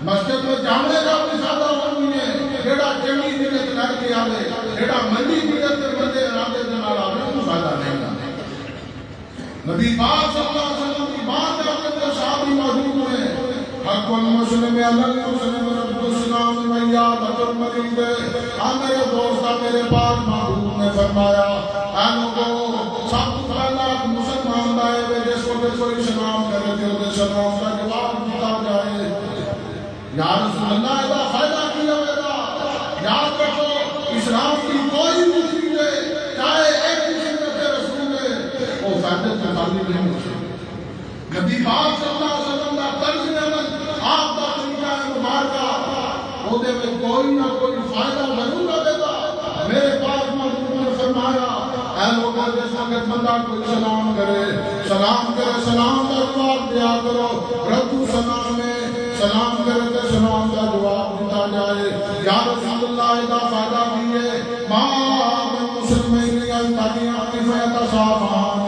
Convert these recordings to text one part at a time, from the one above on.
مسجد میں جامعے کا بھی سادہ ہوئی ہے جیڑا چنگی نیت لڑ کے آوے جیڑا منی نیت تے بندے ارادے دے نال آوے وہ فائدہ نہیں ہے۔ نبی پاک صلی اللہ علیہ وسلم کی بات ہے اپنے صحابی موجود ہیں حق المسلم علی المسلم رب السلام ویاد المرید میرے دوستا میرے پاک محبوب نے فرمایا اے لوگو سب تو پہلا مسلمان دائے وے جس کو کوئی سلام کرے تے وہ سلام کا جواب دیتا جائے۔ یا رسول اللہ دا فائدہ کیا ہوگا یاد رکھو اسلام کی کوئی بھی چیز ہے چاہے ایک سنت رسول ہے وہ فائدہ سے خالی نہیں ہو سکتی۔ نبی پاک صلی اللہ علیہ وسلم دا طرز عمل آپ دا طریقہ مبارکہ وہ دے میں کوئی نہ کوئی فائدہ ضرور دے گا۔ میرے پاک محبوب نے فرمایا اے لوگوں جس وقت بندہ کوئی سلام کرے سلام کا جواب دیا کرو ردو سلام میں سلام کرے تو سلام کا جواب دیتا جائے۔ یا رسول اللہ دا فائدہ بھی ہے ما من مسلمین یلتقیان فیتصافحان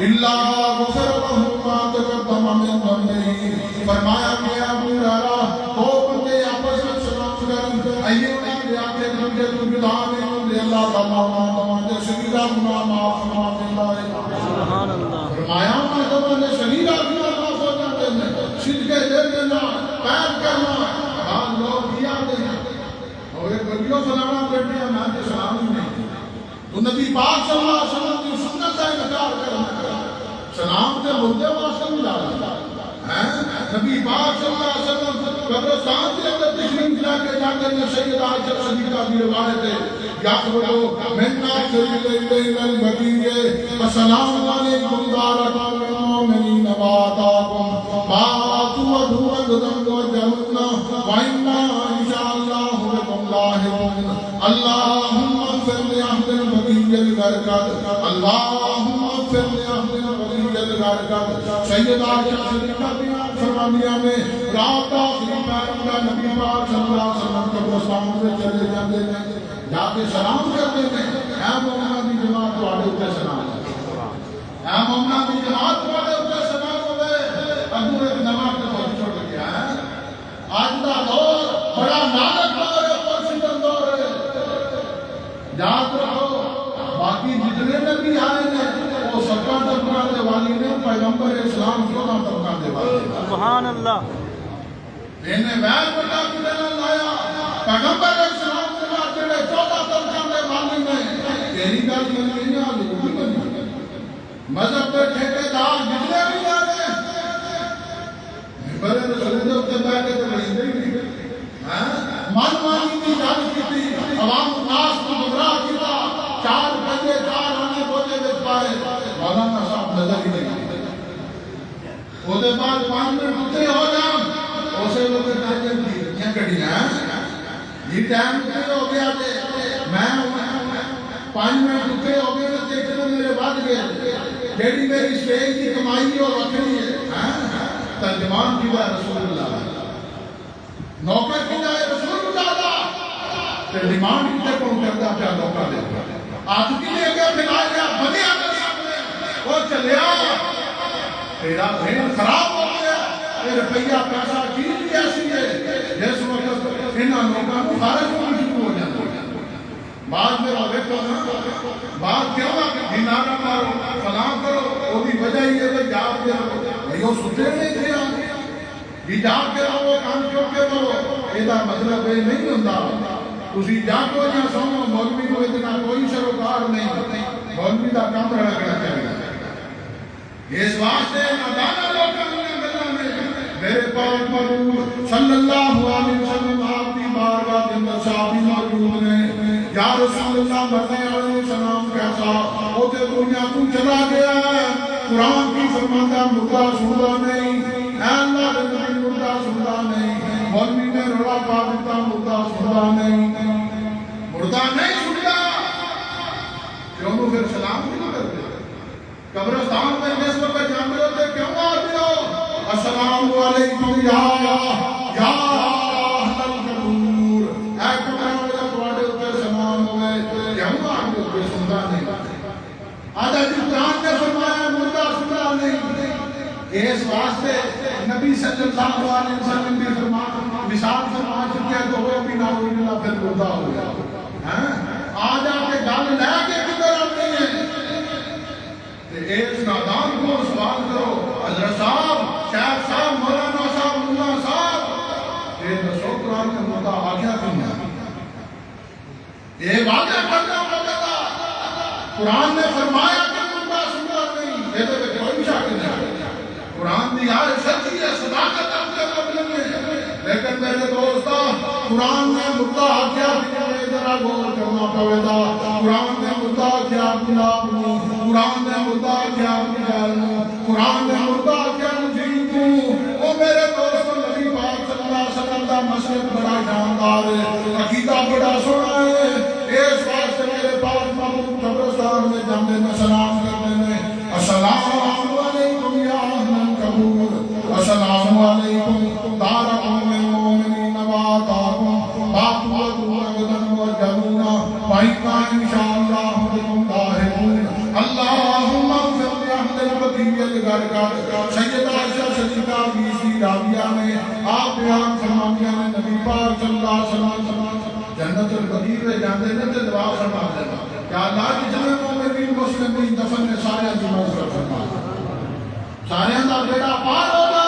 الا غفر لہم ما تقدم من ذنبہ۔ فرمایا کہ ابو ہریرہ دو بندے آپس میں سلام کریں ایے آتے دوسرے کو جدا نہیں اللہ تعالیٰ تمہارے شریعہ گناہ معاف فرما دیتا ہے۔ سبحان اللہ۔ فرمایا میں تمہارے شریعہ گناہ معاف ہو جاتے ہیں صدقے دے دینا پیر کرنا بعض لوگ کیا دے اور ایک ویڈیو فلانا بیٹھے ہیں میں نے سلام ہی نہیں تو نبی پاک صلی اللہ علیہ وسلم کی سنت کا انکار کرنا سلام سے مردے واسطے ملا نبی پاک صلی اللہ علیہ وسلم قبرستان کے اندر تشریف لا کے جاتے ہیں سیدہ عائشہ صدیقہ کی روایت ہے یقولو من ناصر الیہ البقیع السلام علیکم دارکم المؤمنین وآتاکم ما توعدون غدا وجعلنا وإنا انشاءاللہ بكم لاحقون اللہم اغفر لأہل البقیع الغرقد اللہم اغفر لأہل البقیع الغرقد سیدہ عائشہ صدیقہ کی فرمانیہ میں رات آخری پیغمبر نبی پاک صلی اللہ علیہ وسلم قبرستان میں چلے جاتے ہیں جا کے سلام کرتے ہیں اے مومنہ دی جماعت والے اوپر سلام اے مومنہ دی جماعت والے اوپر سلام ہوئے ابو ایک نماز کا بہت چھوڑ گیا ہے آج کا دور بڑا نازک دور ہے پرسنٹن دور ہے یاد رکھو باقی جتنے نبی آئے ہیں وہ سرکار طبقہ دے والی نے پیغمبر اسلام کو نہ طبقہ دے والی سبحان اللہ انہیں ویر بڑا کی دینا لایا پیغمبر اسلام کو نہ جڑے 14 طبقہ دے والی میں تیری گل بنی نہیں آگے بھی بنی مذہب پہ ٹھیکے دار جتنے بھی آگے بڑے رسول دے اتے بیٹھ کے تو بڑی دے من مانی کی جال کی تھی عوام الناس کو گمراہ کیتا 4 بندے 4 آنے بوجھے بچ پائے مولانا صاحب نظر ہی نہیں وہ دے بعد 5 منٹ اٹھے ہو جام اسے لوگ کہتے ہیں یہ کڑی ہیں یہ ٹائم کتے ہو گیا تھے میں 5 منٹ اٹھے ہو گئے تو دیکھتے میرے بعد گئے جیڑی میری سٹیج کی کمائی اور رکھنی ہے ترجمان کی جائے رسول اللہ نوکر کی جائے رسول اللہ ترجمان کی جائے کون کرتا پیا نوکر دے آج کی لئے گیا پھیلائے گیا بنی آگر سامنے وہ چلیا تیرا ذہن خراب ہو گیا یہ روپیہ پیسہ چیز کیسی ہے جس وقت انہاں لوگوں کو خارج ہونا شروع ہو جاتا بعد میں دیکھو نا بعد کیا ہوا کہ دینارہ مارو سلام کرو وہ بھی وجہ ہی ہے کہ جاب کے رہو یہ ستے نہیں تھے یہ جاب کے رہو کام کیوں کے رہو یہ مطلب یہ نہیں ہوتا تسی جاگو یا سونا مولوی کو اتنا کوئی سروکار نہیں مولوی کا کام رکھنا چاہیے اس واسطے مدانہ لوگ میرے پاک مرور صلی اللہ علیہ وسلم آپ کی بارگاہ کے اندر صحابی موجود ہیں یا رسول اللہ مرنے علیہ السلام کیسا ہوتے دنیا تو چلا گیا ہے قرآن کی فرماتا مردہ سنتا نہیں اے اللہ رضی مردہ سنتا نہیں مولوی نے روڑا پا دیتا مردہ سنتا نہیں مردہ نہیں سنتا کیوں نو پھر سلام نہیں کرتے قبرستان میں جس وقت جانے ہوتے کیوں آتے ہو السلام علیکم یا اہل القبور اے قبران والا تواڈے اوپر سلام ہوئے کیوں آتے ہو سنتا نہیں آدھا جی قرآن نے فرمایا مردہ سنتا نہیں اس واسطے نبی صلی اللہ علیہ وسلم نے فرمایا مثال فرما چکے ہیں تو وہ بھی نہ پھر مردہ ہو گیا آج آپ کے گل لے کے کدھر آتے ہیں ایک نادان کو سوال کرو حضرت صاحب شیخ صاحب مولانا صاحب ملا صاحب یہ دسو قرآن کا مردہ آ گیا کیوں ہے یہ واقعہ کرنا پڑتا قرآن نے فرمایا کہ مردہ سننا نہیں یہ تو کوئی شک نہیں قرآن دی آئے سچی ہے صداقت اپنے مطلب میں لیکن میرے دوستو قرآن نے مردہ کیا بھی ذرا غور کرنا پڑے گا قرآن نے مردہ کیا گلاب قرآن نے مردہ کیا جالوں قرآن نے مردہ کیا جیتوں وہ میرے دوستو نبی پاک صلی اللہ علیہ وسلم کا مسجد بڑا شاندار ہے عقیدہ بڑا سونا ہے اس واسطے میرے پاس محمود قبرستان میں جانے میں سلام کرنے میں السلام علیکم یا اہل قبور السلام علیکم دار قوم المؤمنین وآتاکم باقوة عبدن و جنونا وإنا انشاءاللہ بكم لاحقون اللہم اغفر لأہل البقیع الغرقد سید عائشہ صدیقہ بیسی راویہ میں آپ بیان فرمانے ہیں نبی پاک صلی اللہ علیہ وسلم جنت البقیع میں جاندے نے تے دعا فرما دینا کہ اللہ کی جمع مومنین مسلمین دفن میں سارے کی مغفرت فرما سارے اندر بیٹا پار ہو گئے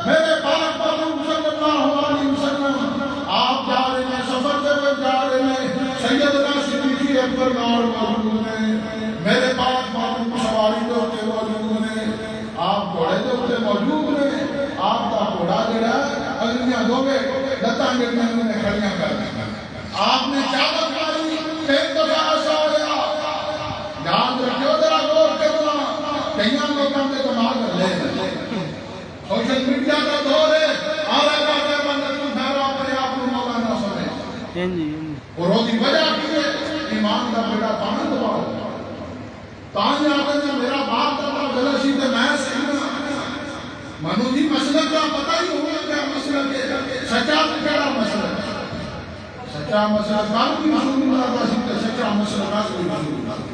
میرے پاک محمود صلی اللہ علیہ وسلم آپ جا رہے ہیں سفر سے جا رہے ہیں سیدنا صدیقی اکبر نور موجود ہیں میرے پاک محمود سواری دے ہوتے موجود ہیں آپ گھوڑے دے ہوتے موجود ہیں آپ کا گھوڑا جڑا اگلیاں دو گے لتاں گرنے میں کھڑیاں کر دیں آپ نے چابت ماری ایک دفعہ ایسا ہویا یاد رکھو ذرا غور کرنا کئیاں لوگوں کے دماغ لے سوشل میڈیا کا دور ہے آلہ کا بندہ تو دھارا پڑے آپ کو مولانا سمجھے اور وہ دی وجہ کی ہے ایمان کا بیٹا پانا دباؤ تاں آتے ہیں میرا باپ کرنا غلطی تے میں سیکھنا منو جی مسئلہ کا پتہ ہی ہوگا کیا مسئلہ کے سچا کیڑا مسئلہ سچا مسئلہ کام کی معلوم نہیں ہوتا سکتا سچا مسئلہ کا کوئی معلوم نہیں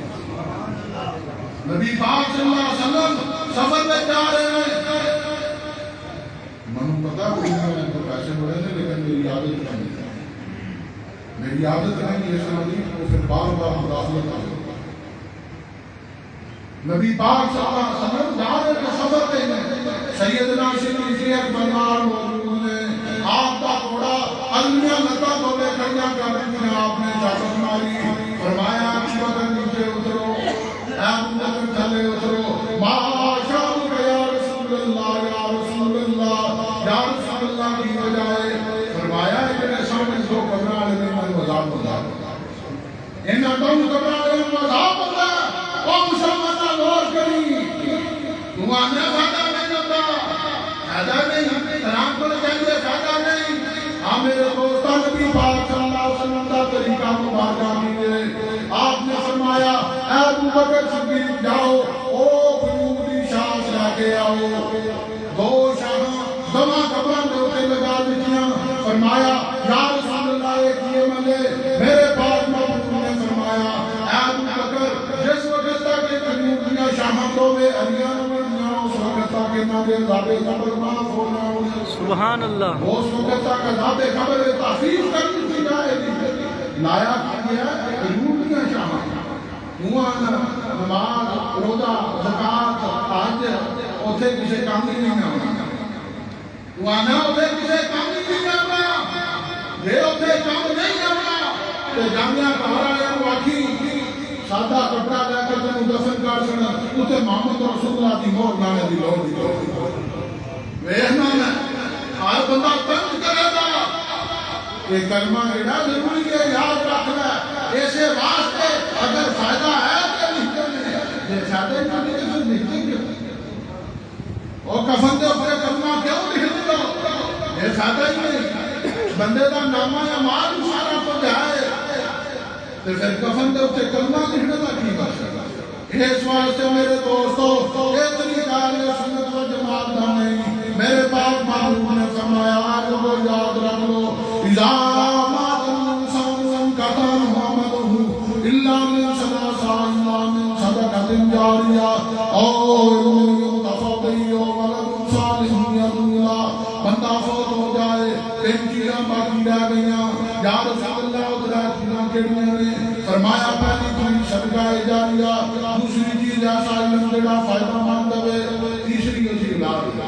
نبی پاک صلی اللہ علیہ وسلم سفر میں جا رہے ہیں منو پتا کوئی نہیں تو پیسے بڑے نے لیکن میری عادت نہیں ہے میری عادت نہیں یہ سمجھی تو پھر بار بار مداخلت آ نبی پاک صلی اللہ علیہ وسلم جا رہے ہیں سفر میں سیدنا صدیق اکبر موجود ہیں آپ کا گھوڑا المیاں لتا کو لے کھڑیاں کر رہی ہیں آپ نے چاچت ماری فرمایا ابو بکر نیچے اترو ابو بکر تھلے اترو معاشر یا رسول اللہ یا رسول اللہ یا رسول اللہ کی بجائے فرمایا اتنے سامنے دو قبران لے میں مذاب ہوتا انہاں دو قبران لے مذاب ہوتا او مسلمانہ غور کری تو آنے فائدہ نہیں ہوتا فائدہ نہیں سلام کو چاہیے فائدہ نہیں میرے دوستہ نبی پاک صلی اللہ علیہ وسلم کا طریقہ مبارکہ کیجئے آپ نے فرمایا اے ابو بکر صدیق جاؤ او قیوم شاہ لے کے آؤ دو شاہ دما قبروں کے اوپر لگا دیا فرمایا یا رسول اللہ ایک یہ ملے میرے پاک محبوب نے فرمایا اے ابو بکر جس وقت تک قیوم شاہ دو میں اریان میں اس وقت تک نہ دے عذاب قبر معاف ہونا سبحان اللہ اس وقت تک عذاب قبر تحفیظ کرنی تھی جائے لایا کیا قیوم شاہ نماز روزہ زکات حج اوتھے کسے کام نہیں آنا وانا اوتھے کسے کام نہیں آنا جے اوتھے کام نہیں آنا تے جامعہ گھر والے نوں آکھی سادہ کپڑا لے کر تینوں دفن کر دینا اوتھے محمد رسول اللہ دی مہر لانے دی لوڑ نہیں ویکھنا ہر بندہ تنگ کرے گا یہ کلمہ ایڈا ضروری ہے یاد رکھنا ایسے واسطے اگر فائدہ ہے تو لکھتے ہیں یہ فائدہ نہیں ہے تو لکھتے کیوں اور کفن دے اوپر کلمہ کیوں لکھ دو یہ فائدہ ہی نہیں بندے کا نامہ یا مال سارا کچھ ہے تو پھر کفن دے اوپر کلمہ لکھنے کا کی بات ہے اس واسطے میرے دوستو اتنی کار سنت و جماعت دا نہیں میرے پاک محبوب نے فرمایا آج وہ یاد رکھ لو اذا مات الانسان قطن عمله الا من صدقہ الا من صدقۃ جاریہ او علم ينتفع به ولد صالح يدعو له بندہ فوت ہو جائے باقی رہ گئیاں یا رسول اللہ ادھر چیزاں کیڑیاں نے فرمایا پہلی چیز صدقہ جاریہ دوسری چیز ایسا علم جڑا فائدہ مند ہوے تیسری اسی اولاد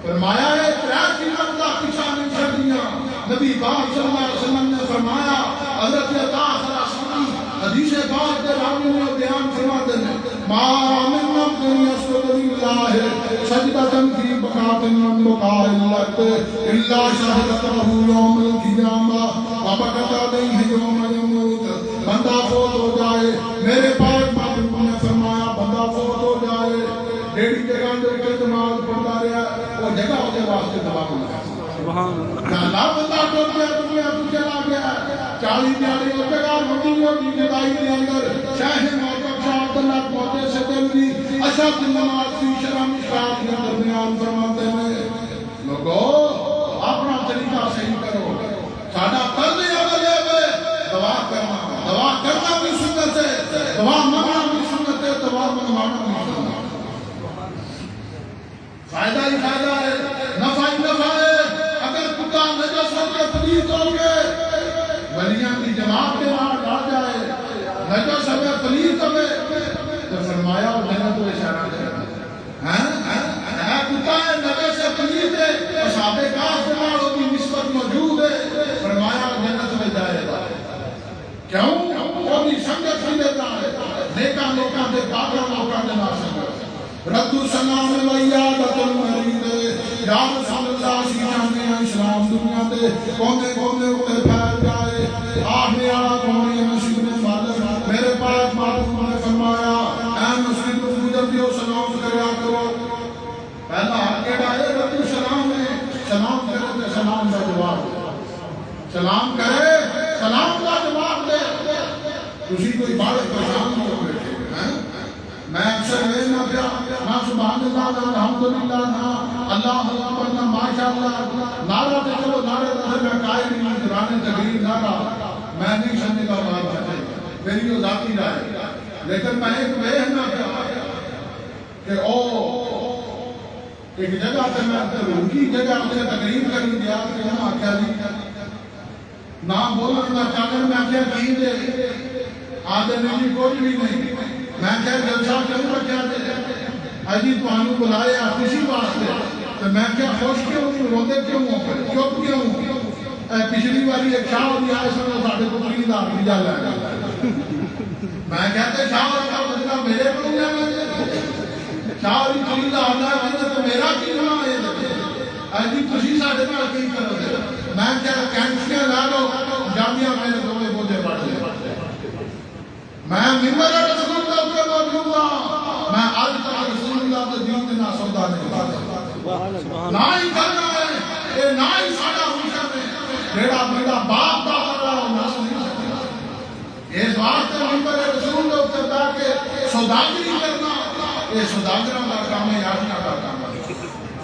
فرمایا ہے ترے چیزاں دا پیچھے نہیں چھڈیاں نبی پاک صلی اللہ علیہ وسلم نے فرمایا حضرت عطا خراسانی حدیث پاک کے راوی نے بیان فرماتے ہیں ما من عبد يسجد لله سجدة في بقعة من بقاع الأرض إلا شهدت له يوم القيامة وبكت عليه يوم يموت بندہ فوت ہو جائے میرے پاک محبوب نے فرمایا بندہ فوت ہو جائے ڈیڑھی جگہ دے نماز پڑھتا رہا وہ جگہ ہوتے واسطے دعا کرتا ہے اللہ بندہ ٹوٹ گیا دنیا تو چلا گیا 40 دیہڑی ہو جگہ مدینہ کی جدائی کے اندر شاہ موت شاہ اللہ موتے سے دل بھی اشد نماز کی شرح مشکات کے درمیان فرماتے ہیں لوگو اپنا طریقہ صحیح کرو سادہ طرز عمل ہے دعا کرنا بھی سنت ہے دعا مانگنا بھی سنت ہے دعا منگوانا بھی سنت ہے فائدہ ہی فائدہ ہے نفع ہی نفع ہے اگر کتا نجس ہو کے پلیت ہو کے ولیاں کی جماعت کے باہر آ جائے نجس ہمیں پلیت ہمیں تو فرمایا اور جنت کو اشارہ کرنا ہے کتا ہے نجس سے پلیت ہے اور صحابہ کاف کے باہر کی نسبت موجود ہے فرمایا اور جنت میں جائے گا کیوں وہ بھی سنگت ہی دیتا ہے نیکا دے پاکا موقع دے ناسنگت رد السلام ویادت المرید یا رسول اللہ شیطان میں اسلام دنیا دے کونے کونے اٹھے پھیل جائے آہنے آڑا کونے نصیب نے مالک میرے پاک معلوم نے فرمایا اے مسجد وجود دیو سلام کریا کرو پہلا حق کیڑا ہے رد السلام میں سلام کرے تے سلام کا جواب سلام کرے سلام کا جواب دے تسی کوئی بڑے پریشان نہ ہو بیٹھے میں اکثر یہ نہ کیا نہ سبحان اللہ نہ الحمدللہ نہ اللہ اکبر نہ ماشاءاللہ نعرہ تے چلو نعرے تے میں قائل نہیں قرآن تقریر نعرہ میں نہیں سمجھ کا بات ہے میری جو ذاتی رائے لیکن میں ایک وہ نہ کیا کہ او ایک جگہ تے میں روکی جگہ تے تقریر کری دیا کہ میں آکھیا جی نام بولن دا چاگر میں آکھیا کی دے آدھے نہیں کوئی بھی نہیں میں کہا جلسہ کیوں رکھا دے اجی تو آنو بلائے آپ کسی واسطے تو میں کہا خوش کیوں ہوں روندے کیوں ہوں چپ کیوں ہوں پچھلی باری ایک شاہ ہوتی آئے سنے ساڑھے کو پری دا بھی جا لگا میں کہتے شاہ کا بدلہ میرے کو جا لگا شاہ ہوتی پری دا آدھا ہے تو میرا کی نہ آئے اجی تسی ساڑھے میں کہیں کرو دے میں کہا کینسیاں لا لو جامعہ میں نے دوے بودے پڑھ لے میں ممبر رسول اللہ کے موجود ہوں میں آج تک رسول اللہ کے دین کے نہ سودا نہیں کرتا نہ ہی کرنا ہے یہ نہ ہی ساڑا ہوشا میں میرا بیٹا باپ دا کر رہا ہوں نہ نہیں سکتا اس واسطے ممبر رسول اللہ کے دا کے سوداگری کرنا یہ سوداگروں کا کام ہے یادنا کا کام ہے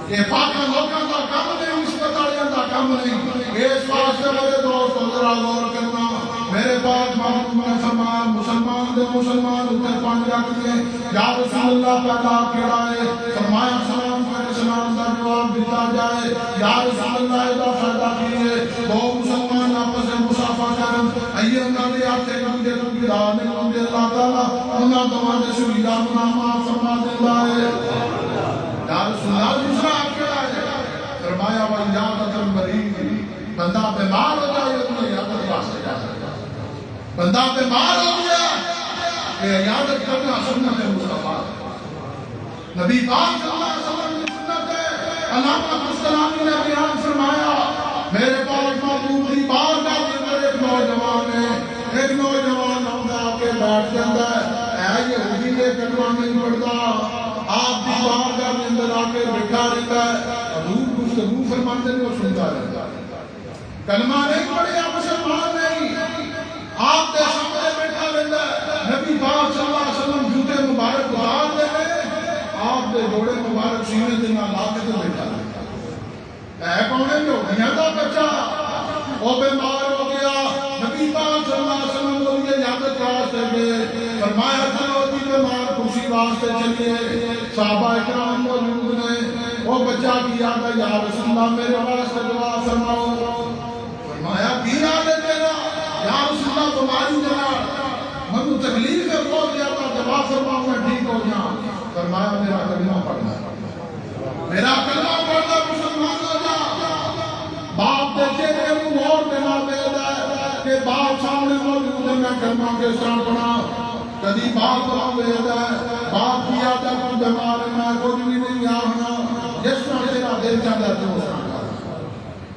یہ پاکا لوکاں کا کام نہیں اسپتالیاں کا کام نہیں اس واسطے میرے دوست ذرا غور کرنا میرے پاک محمد نے فرمایا مسلمان دے مسلمان اتر پانچ رکھ دے یا رسول اللہ پیدا کیڑا ہے فرمایا سلام کرے سلام دا جواب دیتا جائے یا رسول اللہ دا فائدہ کیے دو مسلمان آپس میں مصافحہ کرن ایہ نبی آتے نبی کی دعوت میں اللہ تعالی انہاں دوواں دے شہیداں نوں معاف فرما دیندا ہے یا رسول اللہ دوسرا کیڑا ہے فرمایا وجادت المریض بندہ بیمار ہو جائے تو عیادت واسطے جا سکتا بندہ بیمار ہو گیا کہ عیادت کرنا سنت مصطفیٰ نبی پاک صلی اللہ علیہ وسلم کی سنت ہے علامہ مستلانی نے بیان فرمایا میرے پاک محبوب کی بارگاہ کے اندر ایک نوجوان آتا آ کے بیٹھ جاتا ہے اے یہودی نے کلمہ نہیں پڑھتا آپ کی بارگاہ کے اندر آ کے بیٹھا رہتا ہے حضور گفتگو فرماتے ہیں وہ سنتا رہتا ہے کلمہ نہیں پڑھیا مسلمان نہیں آپ کے سامنے بیٹھا رہتا ہے نبی پاک صلی اللہ علیہ وسلم جوتے مبارک اتار دے رہے آپ کے جوڑے مبارک سینے دے نہ لا کے بیٹھا رہتا ہے کون ہے جو دنیا کا بچہ وہ بیمار ہو گیا نبی پاک صلی اللہ علیہ وسلم کو یہ یادت واسطے گئے فرمایا چلو جی بیمار خوشی واسطے چلیے صحابہ اکرام موجود نے وہ بچہ کی یاد ہے یا رسول اللہ میرے واسطے دعا فرماؤ اللہ تمہاری جناب منو تکلیف ہے بہت زیادہ جواب فرماؤں میں ٹھیک ہو جاؤں فرمایا میرا کلمہ پڑھنا میرا کلمہ پڑھنا مسلمان ہو جا باپ دیکھے میرے مور دینا دے دے کہ باپ سامنے موجود ہے میں کلمہ کے ساتھ پڑھا کدی باپ بنا دے دے باپ کیا جب بیمار ہے میں کچھ بھی نہیں آنا جس طرح تیرا دل چاہتا ہے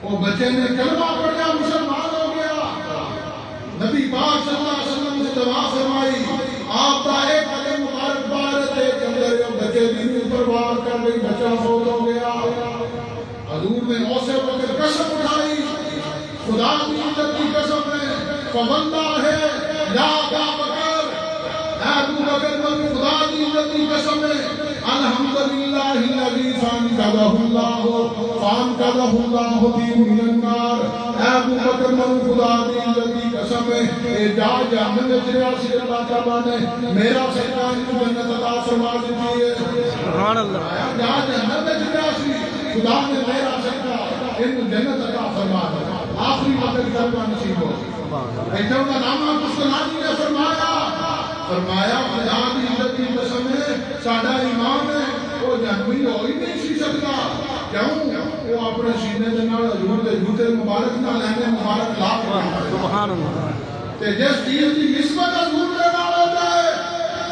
وہ بچے نے کلمہ پڑھا مسلمان ہو گیا نبی پاک صلی اللہ علیہ وسلم سے دعا فرمائی آپ کا ایک قدم مبارک بارت ہے کہ اندر یہ بچے دین اوپر وار کر گئی بچہ فوت ہو گیا حضور نے اسے وقت قسم اٹھائی خدا کی عزت کی قسم ہے فواللہ ہے یا ابا بکر اے ابو بکر میں خدا کی عزت کی قسم ہے الحمدللہ الذی فانقذہ اللہ بی من النار اے ابو بکر میں خدا کی عزت کی قسم ہے اے جا جہنم میں چلیا سی اللہ تعالیٰ نے میرا سیدان کو جنت عطا فرما دی ہے سبحان اللہ جا جہنم میں چلیا سی خدا نے میرا سیدان ان کو جنت عطا فرما دی آخری وقت کلمہ نصیب ہو ایسا کا نامہ مستنادی نے فرمایا خدا کی عزت کی قسم ہے ساڈا ایمان ہے وہ جنمی ہو ہی نہیں سی سکتا کیوں وہ اپنے سینے دے نال حضور دے جوتے مبارک نہ لینے مبارک لا کے سبحان اللہ تے جس چیز دی نسبت حضور دے نال ہو جائے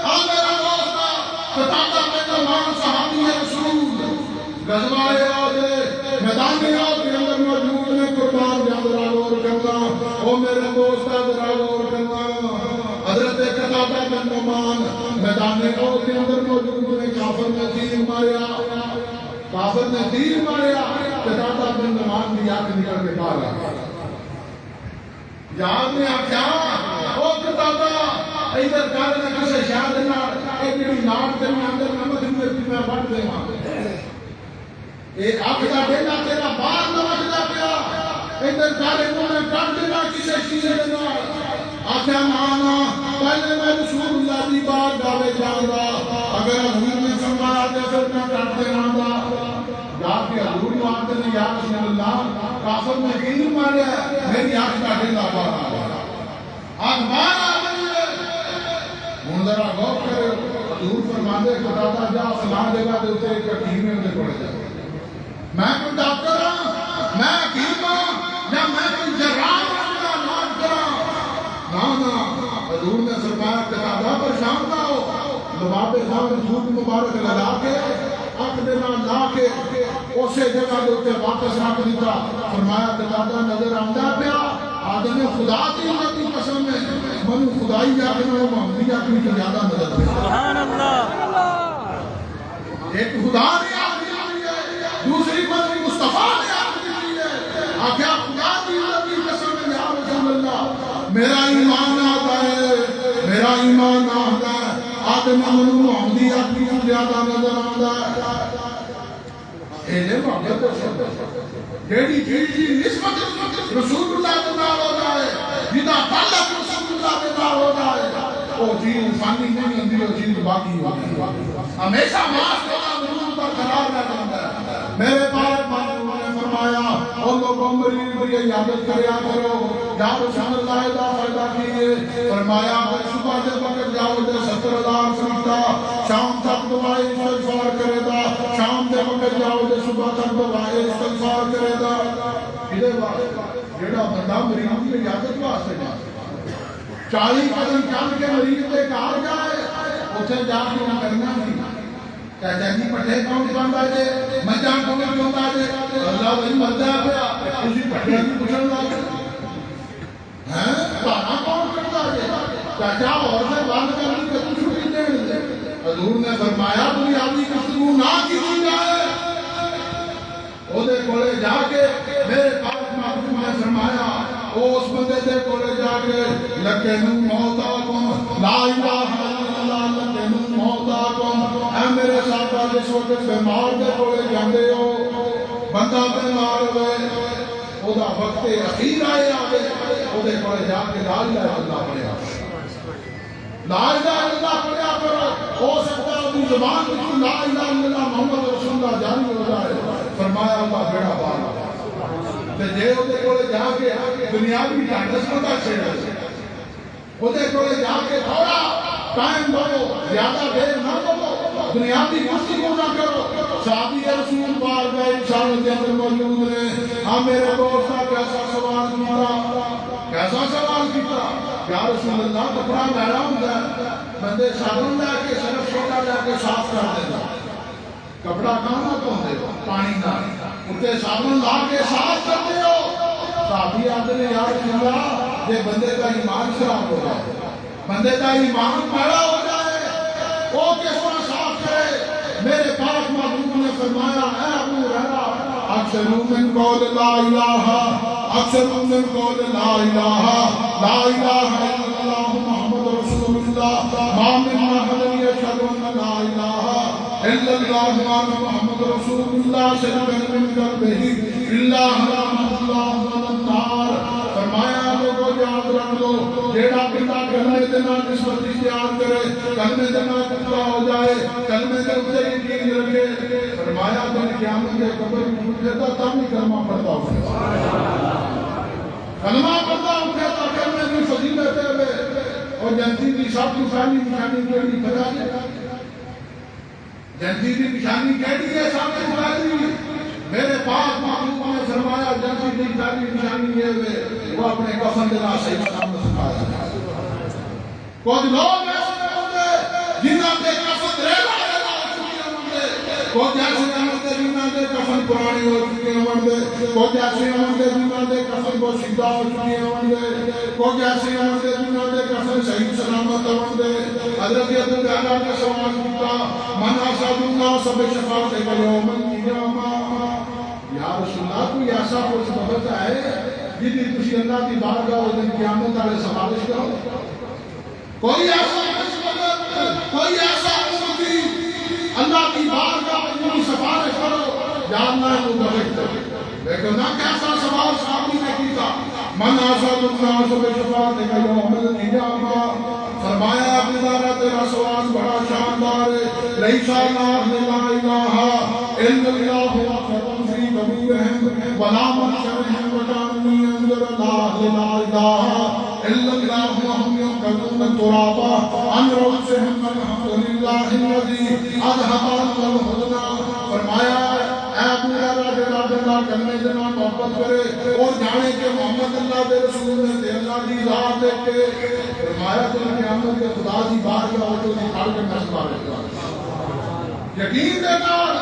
آ میرا دوست فتاتا میں مان صحابی رسول غزوہ احد میدان احد کے اندر موجود نے قربان جاندرا غور کرنا او میرے دوست ذرا غور کرنا حضرت قتادہ بن نعمان میدان احد کے اندر موجود نے کافر نے تیر ماریا قتادہ بن نعمان کی آنکھ نکل کے باہر آ گئی یاد نے آخیا او قتادہ ادھر کر نہ کسے شاید نہ اے جڑی ناک تے اندر نمک مرچ میں وڈ دیواں اے آنکھ دا ڈیلا تیرا باہر نہ وجدا پیا ادھر کر انہوں نے کٹ دینا کسے شیشے دے نال آخیا نانا پہلے میں رسول اللہ دی بات گاوے جاندا اگر حضور نے فرمایا تے پھر میں کٹ دینا دا جا کے حضور نے آتے نے یا رسول اللہ کافر نے کہیں ماریا میری آنکھ کا ڈیلا باہر آ گیا آنکھ باہر آ گئی ہوں ذرا غور کرو حضور فرماندے قتادہ جا فلاں جگہ دے اوتے ایک حکیم نے پڑھ جا میں کوئی ڈاکٹر ہاں میں حکیم ہاں یا میں کوئی جراح ہاں علاج کراں نہ حضور نے فرمایا قتادہ پریشان نہ ہو لباب خان رسول مبارک لگا کے آنکھ دے نال لا کے اسے جگہ دے اوتے واپس رکھ دیتا فرمایا قتادہ نظر آندا پیا آدمی خدا کی عزت کی قسم ہے منو خدائی آکھنا محمدی آکھنی تو زیادہ نظر پیا سبحان اللہ ایک خدا نے آکھنی ہے دوسری بات مصطفیٰ نے آکھنی ہے آخیا خدا کی عزت کی قسم ہے یا رسول اللہ میرا ایمان آتا ہے میرا ایمان آتا ہے آدمی منو محمدی آکھنی تو زیادہ نظر آندا ہے اینے محبت جیڑی چیز نسبت رسول اللہ کے نال ہو جائے جدا تعلق رسول اللہ کے نال ہو جائے وہ چیز فانی نہیں ہوندی وہ چیز باقی ہوتی ہمیشہ ماس کا ضرور برقرار رہ جاتا ہے میرے پاک مالک نے فرمایا اور لوگوں مریض کی عیادت کریا کرو یا رسول اللہ دا فائدہ کیجئے فرمایا اگر صبح کے وقت جاؤ تو 70,000 فرشتہ شام تک دعائے استغفار کرے گا شام کے وقت جاؤ تو صبح تک دعائے استغفار کرے گا ادھر بات جڑا بندہ مریض کی عیادت واسطے جائے 40 قدم چل کے مریض کے گھر جائے اتنے جا کے نہ کرنا نہیں کہتا جی پٹھے کون بندا جے مجھا کون چوندا جے اللہ وہی مردا پیا تسی پٹھے کی پوچھن لگ ہیں تانا کون کرتا جے کہتا اور سے بات کرنی کہ تو چھٹی دین دے حضور نے فرمایا دنیاوی گفتگو نہ کی جائے اودے کولے جا کے میرے پاک محبوب نے فرمایا اس بندے دے کولے جا کے لکن موتاکم لا الہ الا اللہ لکن موتاکم اے میرے صحابہ جس وقت بیمار دے کولے جاندے ہو بندہ بیمار ہوئے او دا وقت اخیر آئے آگے او دے کولے جا کے لا الہ الا اللہ پڑھیا لا الہ الا اللہ پڑھیا کرو ہو سکتا ہے اپنی زبان کی لا الہ الا اللہ محمد رسول اللہ جاری ہو جائے فرمایا اللہ بیڑا پار تے جے او دے کولے جا کے دنیاوی ڈھنگ پتہ چھڑے خودے کولے جا کے تھوڑا ٹائم دو، زیادہ دیر نہ دو، دنیاوی گفتگو نہ کرو۔ صحابی رسول پاک گئے انشاءاللہ کے اندر موجود ہیں۔ ہاں میرے دوست نے کیسا سوال کیا، کیسا سوال کیا، یا رسول اللہ کپڑا میلا ہوتا ہے، بندے صابن لے کے صرف سوڈا لے کے صاف کر دیتا، کپڑا کہاں دھوندے ہو پانی نال، اتنے صابن لا کے صاف کرتے ہو۔ صحابی آتے نے یا رسول اللہ یہ بندے کا ایمان خراب ہو جائے، بندے کا ایمان میلا ہو جائے، وہ کس طرح صاف کرے؟ میرے پاک محبوب نے فرمایا اے ابو ہریرہ اکثروا من قول لا الہ، اکثروا من قول لا الہ، لا الہ الا اللہ محمد رسول اللہ، ما من احد یشہد ان لا الہ الا اللہ وان محمد رسول اللہ صدقا من قلبہ الا حرمہ اللہ علی النار۔ فرمایا لوگوں یاد رکھ لو، جیڑا بندہ کلمے دے نال نسبت اختیار کرے، کلمے دے نال پختہ ہو جائے، کلمے دے اوپر یقین رکھے، فرمایا دن قیامت کے قبر میں اٹھے گا تب بھی کلمہ پڑھتا اٹھے گا، کلمہ پڑھتا اٹھے گا، کلمے کی فضیلت ہے۔ اور جنتی کی سب کی پہلی نشانی کیڑی پتہ ہے؟ جنتی کی نشانی کیڑی ہے؟ سب کی پہلی میرے پاک محبوب نے فرمایا جنتی کی پہلی نشانی یہ ہے وہ اپنے کفن دے نال صحیح سلامت سکھایا۔ کچھ لوگ ایسے ہوتے جنہاں دے کفن ریلا ریلا ہو چکے ہوندے، کچھ ایسے ہوندے جنہاں دے کفن پرانے ہو چکے ہوندے، کچھ ایسے ہوندے جنہاں دے کفن کو سیدھا ہو چکے ہوندے، کچھ ایسے ہوندے جنہاں دے کفن صحیح سلامت ہوندے۔ حضرت ابو ہریرہ نے سوال کیا من اسعد الناس بشفاعتہ یوم القیامہ، یا رسول اللہ کوئی ایسا کچھ بہت ہے جنہی تسی اللہ کی بارگاہ اور دن قیامت والے سفارش کرو؟ کوئی ایسا کوئی ایسا امتی اللہ کی بارگاہ میں سفارش کرو یا اللہ کو بخش دے؟ لیکن نہ کیسا سوال صحابی نے کیا من اسعد الناس بشفاعتہ یوم القیامہ، فرمایا ابو تیرا سوال بڑا شاندار ہے، لیس لا الہ الا اللہ اکبر فی کبیرہم ولا مشرہم وجعلنی انذر لا الہ الا اللہ وهم ينقضون التراب عن رؤوسهم الحمد للہ الذی اذهب عنهم الحزن۔ فرمایا اے ابو ہریرہ جڑا بندہ کلمے دے نال محبت کرے اور جانے کہ محمد اللہ دے رسول نے تے اللہ دی ذات دیکھ کے، فرمایا کہ قیامت کے خدا دی بارگاہ وچ کھڑ کے میں سفارش کروں، یقین دے نال